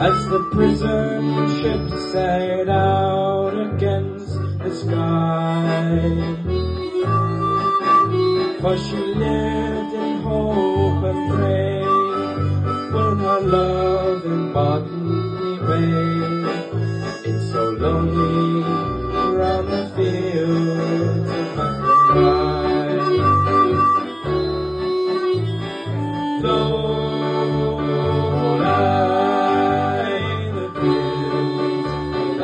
as the prison ship sailed out against the sky. For she lived in hope and praise, with her loving bodily way. It's so lonely round the fields of Athenry. Lord, I the fields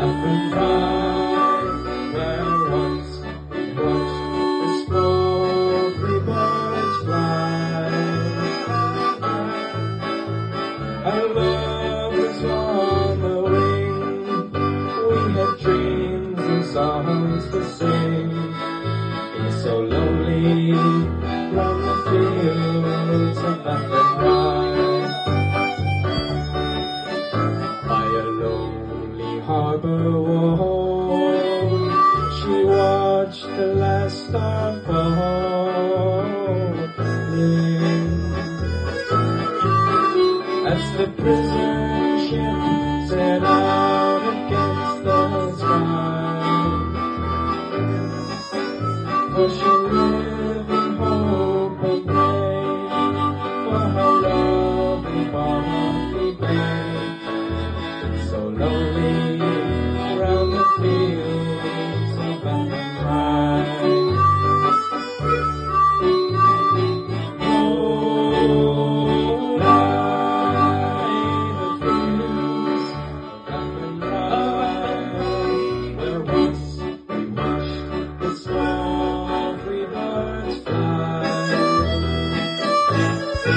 of Athenry, where once we watched the small birds fly. Our love was on the wing, we had dreams and songs to sing. It's so lonely round the fields of Athenry. By a lonely harbour wall, she watched the last star falling, as the prison ship set out against the sky. For she lived in hope and pray, for her love and bodily pain.